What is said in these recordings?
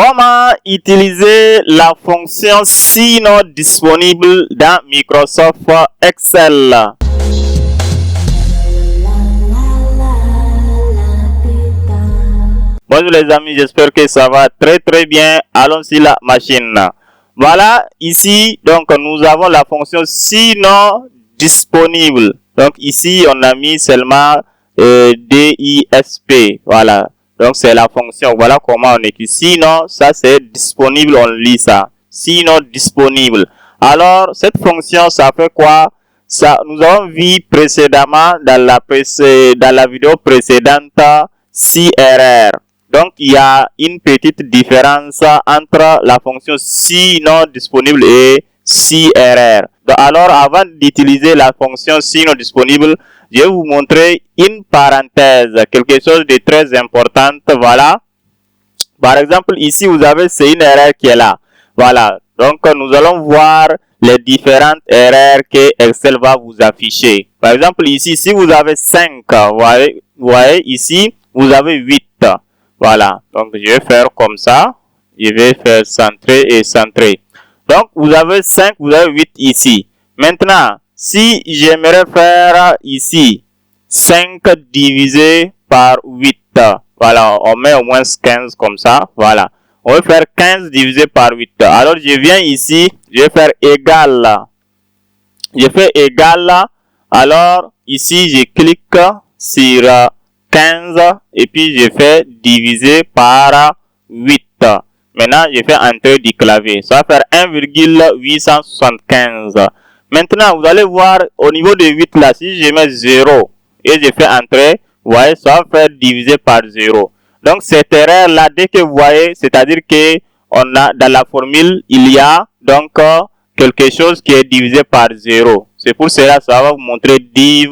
Comment utiliser la fonction si non disponible dans Microsoft Excel? Bonjour les amis, j'espère que ça va très bien. Allons sur la machine. Voilà, ici, donc nous avons la fonction si non disponible. Donc ici, on a mis seulement DISP. Voilà. Donc, c'est la fonction. Voilà comment on écrit. Sinon, ça, c'est disponible. On lit ça. Sinon, disponible. Alors, cette fonction, ça fait quoi? Ça, nous avons vu précédemment dans la vidéo précédente, CRR. Donc, il y a une petite différence entre la fonction sinon disponible et CRR. Donc, alors, avant d'utiliser la fonction sinon disponible, je vais vous montrer une parenthèse, quelque chose de très important. Voilà. Par exemple, ici, vous avez, c'est une erreur qui est là. Voilà. Donc, nous allons voir les différentes erreurs que Excel va vous afficher. Par exemple, ici, si vous avez 5, vous voyez ici, vous avez 8. Voilà. Donc, je vais faire comme ça. Je vais faire centrer et centrer. Donc, vous avez 5, vous avez 8 ici. Maintenant, si j'aimerais faire ici 5 divisé par 8, voilà, on met au moins 15 comme ça, voilà. On va faire 15 divisé par 8. Alors, je viens ici, je vais faire égal. Je fais égal. Alors, ici, je clique sur 15 et puis je fais diviser par 8. Maintenant, je fais entrer du clavier. Ça va faire 1,875. Maintenant, vous allez voir au niveau de 8 là, si je mets 0 et je fais entrer, vous voyez, ça va faire diviser par 0. Donc, cette erreur là, dès que vous voyez, c'est-à-dire que on a dans la formule, il y a donc quelque chose qui est divisé par 0. C'est pour cela, ça va vous montrer div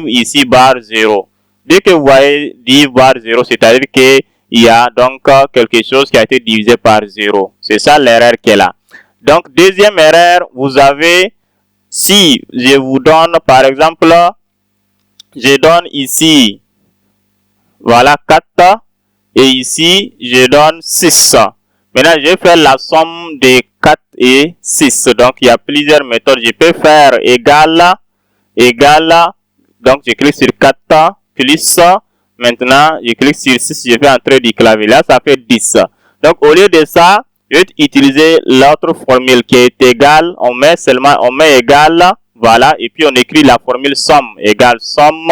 ici bar 0. Dès que vous voyez div bar 0, c'est-à-dire que il y a donc quelque chose qui a été divisé par 0. C'est ça l'erreur qui est là. Donc, deuxième erreur, vous avez, si je vous donne, par exemple, je donne ici, voilà, 4, et ici, je donne 6. Maintenant, je vais faire la somme de 4 et 6. Donc, il y a plusieurs méthodes. Je peux faire égal, donc je clique sur 4, plus, maintenant, je clique sur 6, je fais entrer du clavier. Là, ça fait 10. Donc, au lieu de ça, je vais utiliser l'autre formule qui est égale. On met égal, voilà, et puis on écrit la formule somme égale somme,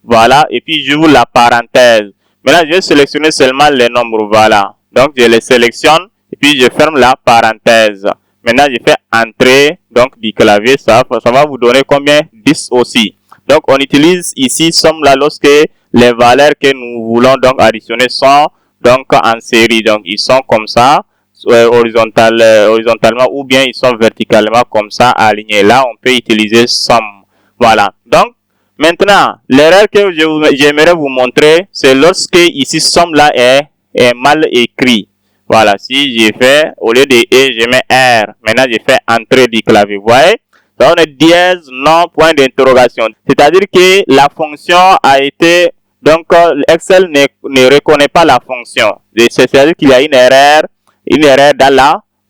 voilà, et puis j'ouvre la parenthèse. Maintenant, je vais sélectionner seulement les nombres, voilà. Donc, je les sélectionne et puis je ferme la parenthèse. Maintenant, je fais entrer donc du clavier, ça va vous donner combien? 10 aussi. Donc, on utilise ici somme là lorsque les valeurs que nous voulons donc additionner sont donc en série. Donc, ils sont comme ça. Horizontalement ou bien ils sont verticalement comme ça alignés. Là, on peut utiliser somme. Voilà. Donc, maintenant, l'erreur que j'aimerais vous montrer, c'est lorsque ici somme là est mal écrit. Voilà. Si je fais, au lieu de E, je mets R. Maintenant, je fais entrer du clavier. Vous voyez? Ça, on est dièse, non, point d'interrogation. C'est-à-dire que la fonction a été, donc, Excel ne reconnaît pas la fonction. C'est-à-dire qu'il y a une erreur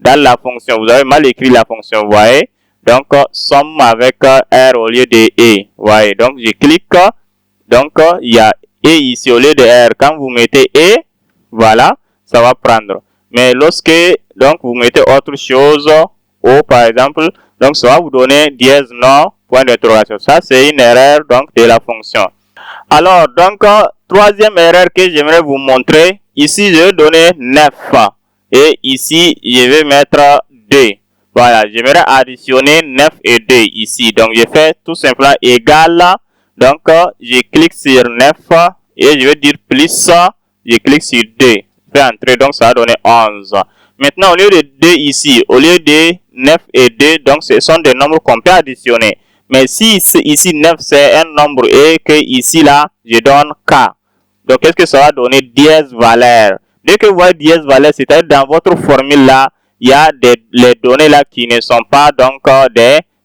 dans la fonction. Vous avez mal écrit la fonction, vous voyez. Donc, somme avec R au lieu de E. Vous voyez. Donc, je clique. Donc, il y a E ici au lieu de R. Quand vous mettez E, voilà, ça va prendre. Mais lorsque, donc, vous mettez autre chose, O par exemple, donc, ça va vous donner dièse non, point d'interrogation. Ça, c'est une erreur, donc, de la fonction. Alors, donc, troisième erreur que j'aimerais vous montrer. Ici, je vais donner 9. Et ici, je vais mettre 2. Voilà, j'aimerais additionner 9 et 2 ici. Donc, je fais tout simplement égal. Donc, je clique sur 9 et je vais dire plus. Je clique sur 2. Je fais entrer, donc ça va donner 11. Maintenant, au lieu de 2 ici, au lieu de 9 et 2, donc ce sont des nombres qu'on peut additionner. Mais si ici 9 c'est un nombre et que ici là, je donne K. Donc, qu'est-ce que ça va donner? Dièse valeur. Dès que vous voyez dièse valeur, c'est-à-dire dans votre formule là, il y a les données là qui ne sont pas donc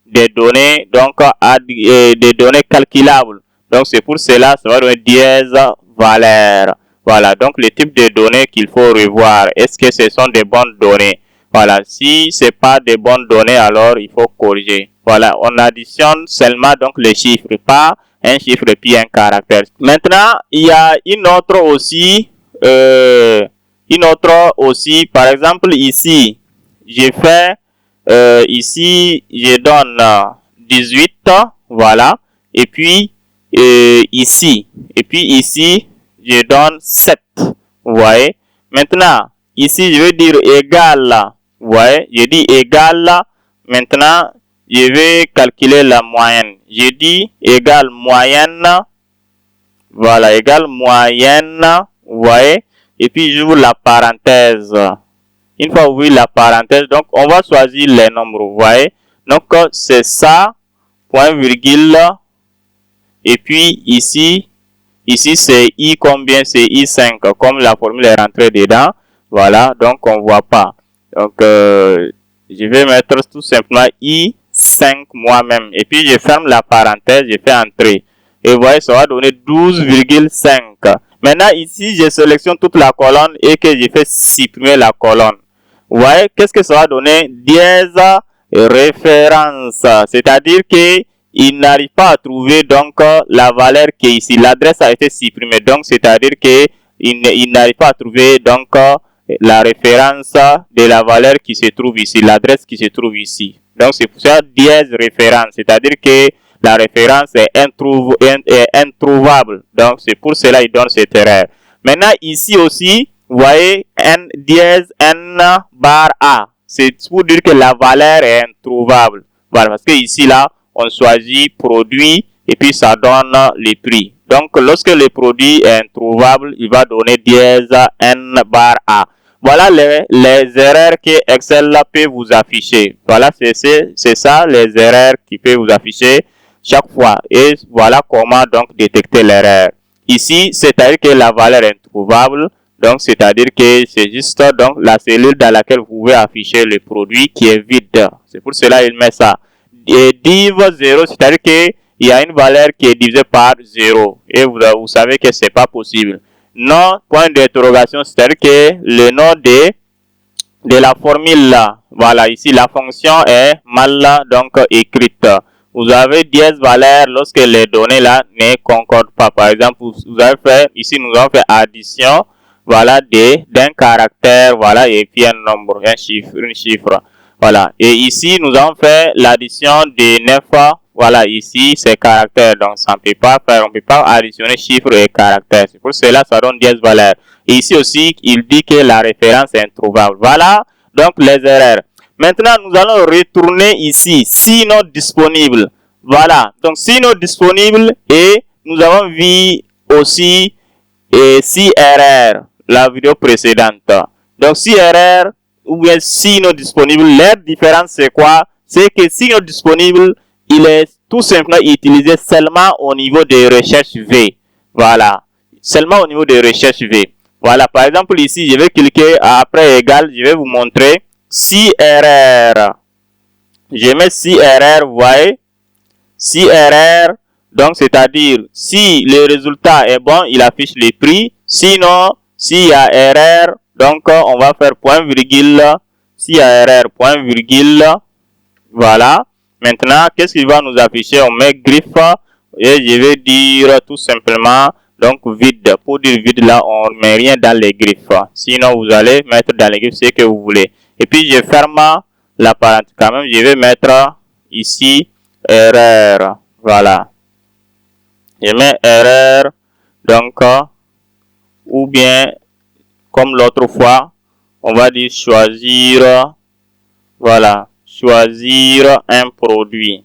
des données donc des données calculables. Donc c'est pour cela ça va donner dièse valeur. Voilà, donc le type de données qu'il faut revoir. Est-ce que ce sont des bonnes données? Voilà, si c'est pas des bonnes données, alors il faut corriger. Voilà, on additionne seulement donc les chiffres, pas un chiffre puis un caractère. Maintenant, il y a une autre aussi, par exemple ici, j'ai fait, ici, je donne 18, voilà, et puis ici, je donne 7, vous voyez. Maintenant, ici, je vais dire égal, vous voyez, je dis égal, maintenant, je vais calculer la moyenne. Je dis égal moyenne, voilà, égal moyenne, vous voyez, et puis j'ouvre la parenthèse. Une fois ouvert la parenthèse, donc on va choisir les nombres, vous voyez. Donc c'est ça, point virgule, et puis ici c'est I combien? C'est I5, comme la formule est rentrée dedans, voilà, donc on voit pas. Donc je vais mettre tout simplement I5 moi-même, et puis je ferme la parenthèse, je fais entrer, et vous voyez, ça va donner 12,5. Maintenant ici, je sélectionne toute la colonne et que je fais supprimer la colonne. Vous voyez, qu'est-ce que ça va donner? Dièse référence, c'est-à-dire que il n'arrive pas à trouver donc la valeur qui est ici. L'adresse a été supprimée, donc c'est-à-dire que il n'arrive pas à trouver donc la référence de la valeur qui se trouve ici, l'adresse qui se trouve ici. Donc c'est pour ça dièse référence, c'est-à-dire que la référence est introuvable. Donc c'est pour cela qu'il donne cette erreur. Maintenant ici aussi, vous voyez n dièse n bar a. C'est pour dire que la valeur est introuvable. Voilà, parce que ici là, on choisit produit et puis ça donne le prix. Donc lorsque le produit est introuvable, il va donner dièse n bar a. Voilà les erreurs que Excel peut vous afficher. Voilà, c'est ça les erreurs qui peut vous afficher chaque fois. Et voilà comment donc détecter l'erreur. Ici, c'est-à-dire que la valeur est introuvable. Donc, c'est-à-dire que c'est juste donc la cellule dans laquelle vous pouvez afficher le produit qui est vide. C'est pour cela qu'il met ça. Et div 0, c'est-à-dire qu'il y a une valeur qui est divisée par 0. Et vous savez que c'est pas possible. Non, point d'interrogation, c'est-à-dire que le nom de la formule là, voilà, ici la fonction est mal donc écrite. Vous avez dièse valeur lorsque les données là ne concordent pas. Par exemple, vous avez fait, ici nous avons fait addition, voilà, d'un caractère, voilà, et puis un nombre, un chiffre, voilà. Et ici, nous avons fait l'addition de 9, voilà, ici, c'est caractère, donc ça ne peut pas faire, on ne peut pas additionner chiffre et caractère. C'est pour cela, ça donne dièse valeur. Et ici aussi, il dit que la référence est introuvable. Voilà, donc les erreurs. Maintenant, nous allons retourner ici, si non disponible. Voilà, donc si non disponible, et nous avons vu aussi si erreur, la vidéo précédente. Donc si erreur ou bien si non disponible, leur différence c'est quoi? C'est que si non disponible, il est tout simplement utilisé seulement au niveau des recherches V. Voilà, seulement au niveau des recherches V. Voilà, par exemple ici, je vais cliquer après égal, je vais vous montrer si erreur. Je mets si erreur, vous voyez, si erreur, donc c'est-à-dire si le résultat est bon, il affiche les prix. Sinon, s'il y a erreur, donc on va faire point virgule. S'il y a erreur, point virgule. Voilà. Maintenant, qu'est-ce qu'il va nous afficher? On met griffe et je vais dire tout simplement donc vide. Pour dire vide là, on ne met rien dans les griffes. Sinon, vous allez mettre dans les griffes ce que vous voulez. Et puis, je ferme la parenthèse quand même. Je vais mettre ici erreur. Voilà. Je mets erreur. Donc, ou bien, comme l'autre fois, on va dire choisir. Voilà. Choisir un produit.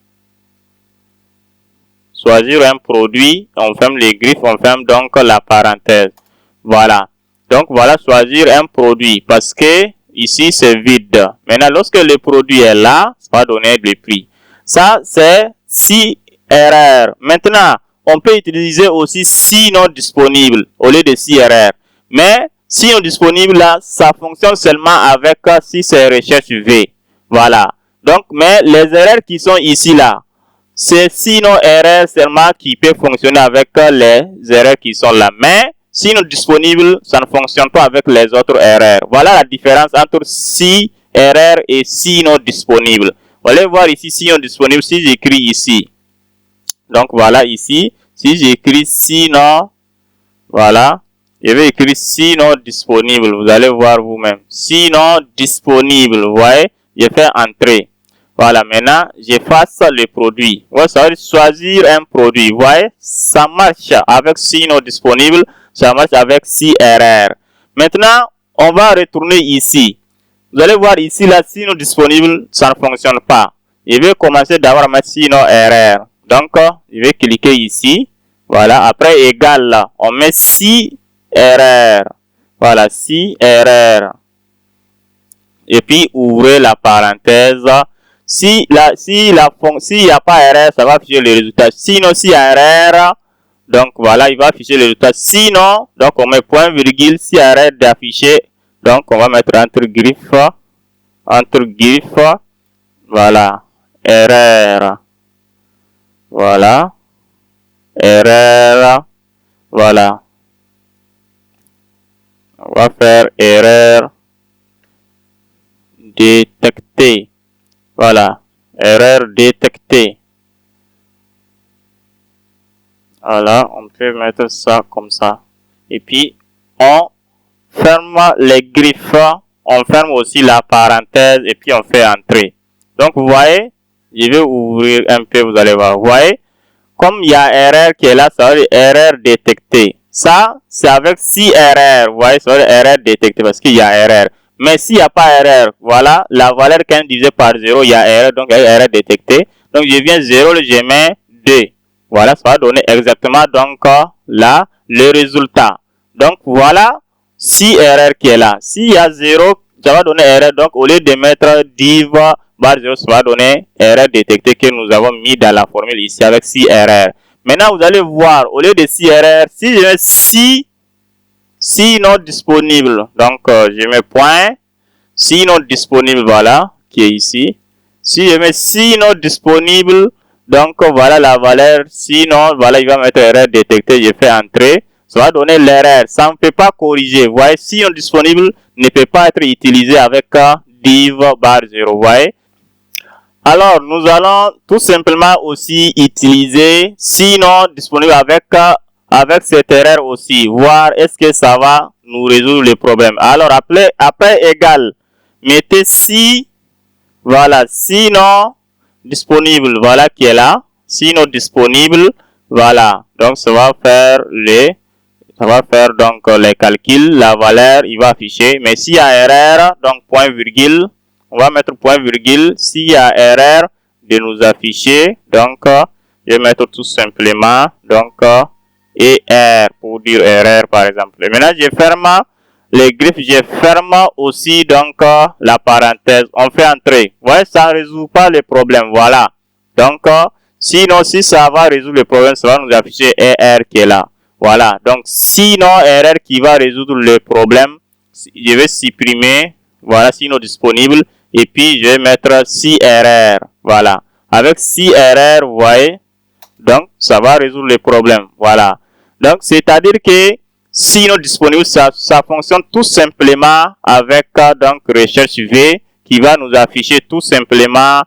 Choisir un produit, on ferme les griffes, on ferme donc la parenthèse. Voilà. Donc voilà, choisir un produit parce que ici c'est vide. Maintenant, lorsque le produit est là, ça va donner le prix. Ça, c'est si erreur. Maintenant, on peut utiliser aussi si non disponible au lieu de si erreur. Mais si non disponible là, ça fonctionne seulement avec si c'est recherche V. Voilà. Donc, mais les erreurs qui sont ici là, c'est sinon erreur seulement qui peut fonctionner avec les erreurs qui sont là. Mais si non disponible, ça ne fonctionne pas avec les autres erreurs. Voilà la différence entre si erreur et si non disponible. Vous allez voir ici si non disponible, si j'écris ici. Donc voilà ici, si j'écris si non, voilà, je vais écrire si non disponible. Vous allez voir vous-même. Si non disponible, vous voyez, je fais entrer. Voilà, maintenant, j'efface le produit. Ouais, ça veut dire choisir un produit. Vous voyez, ça marche avec si non disponible, ça marche avec si erreur. Maintenant, on va retourner ici. Vous allez voir ici, là, si non disponible, ça ne fonctionne pas. Je vais commencer d'abord à mettre si non erreur. Donc, je vais cliquer ici. Voilà, après égal, là, on met si erreur. Voilà, si erreur. Et puis, ouvrez la parenthèse. S'il n'y a pas erreur, ça va afficher le résultat. Sinon, s'il y a erreur, donc voilà, il va afficher le résultat. Sinon, donc on met point virgule, si erreur d'afficher, donc on va mettre entre griffes, voilà, erreur, voilà, erreur, voilà. On va faire erreur détectée. Voilà, erreur détectée. Voilà, on peut mettre ça comme ça. Et puis, on ferme les griffes. On ferme aussi la parenthèse et puis on fait entrer. Donc, vous voyez, je vais ouvrir un peu, vous allez voir. Vous voyez, comme il y a erreur qui est là, ça veut dire erreur détectée. Ça, c'est avec si erreur. Vous voyez, ça veut dire erreur détectée parce qu'il y a erreur. Mais s'il n'y a pas erreur, voilà, la valeur 15 divisé par 0, il y a erreur, donc il y a erreur détectée. Donc je viens 0, je mets 2. Voilà, ça va donner exactement donc là le résultat. Donc voilà, si erreur qui est là. S'il y a 0, ça va donner erreur. Donc au lieu de mettre div bar 0, ça va donner erreur détectée que nous avons mis dans la formule ici avec si erreur. Maintenant, vous allez voir, au lieu de si erreur, si je mets si non disponible, donc je mets point, si non disponible, voilà, qui est ici. Si je mets si non disponible, donc voilà la valeur, sinon, voilà, il va mettre erreur détectée, je fais entrer, ça va donner l'erreur, ça ne peut pas corriger, vous voyez, si non disponible ne peut pas être utilisé avec div bar 0, vous voyez. Alors, nous allons tout simplement aussi utiliser si non disponible avec cette erreur aussi, voir est-ce que ça va nous résoudre le problème. Alors, après égal, mettez si, voilà, sinon disponible, voilà qui est là, sinon disponible, voilà. Donc, ça va faire donc les calculs, la valeur, il va afficher. Mais s'il y a erreur, donc point virgule, on va mettre point virgule. S'il y a erreur de nous afficher, donc je vais mettre tout simplement donc ER pour dire erreur par exemple. Et maintenant je ferme les griffes, je ferme aussi donc la parenthèse. On fait entrer. Vous voyez, ça ne résout pas le problème. Voilà. Donc sinon, si ça va résoudre le problème, ça va nous afficher ER qui est là. Voilà. Donc sinon, erreur qui va résoudre le problème, je vais supprimer. Voilà, sinon disponible. Et puis je vais mettre si erreur. Voilà. Avec si erreur, vous voyez. Donc ça va résoudre le problème. Voilà. Donc c'est-à-dire que sinon disponible, ça fonctionne tout simplement avec donc recherche V qui va nous afficher tout simplement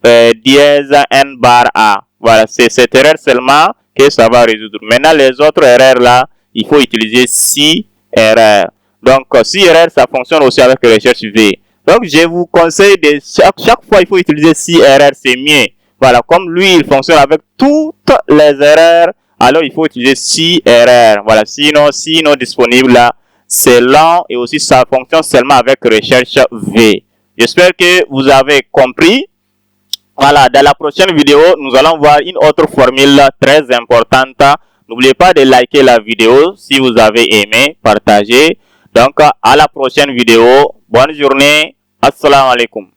dièse n bar A. Voilà, c'est cette erreur seulement que ça va résoudre. Maintenant, les autres erreurs là, il faut utiliser si erreur. Donc, si erreur, ça fonctionne aussi avec recherche V. Donc, je vous conseille de chaque fois, il faut utiliser si erreur, c'est mieux. Voilà, comme lui, il fonctionne avec toutes les erreurs, alors il faut utiliser si erreur. Voilà, sinon disponible là, c'est lent et aussi ça fonctionne seulement avec recherche V. J'espère que vous avez compris. Voilà, dans la prochaine vidéo, nous allons voir une autre formule très importante. N'oubliez pas de liker la vidéo si vous avez aimé, partagez. Donc, à la prochaine vidéo. Bonne journée. Assalamu alaikum.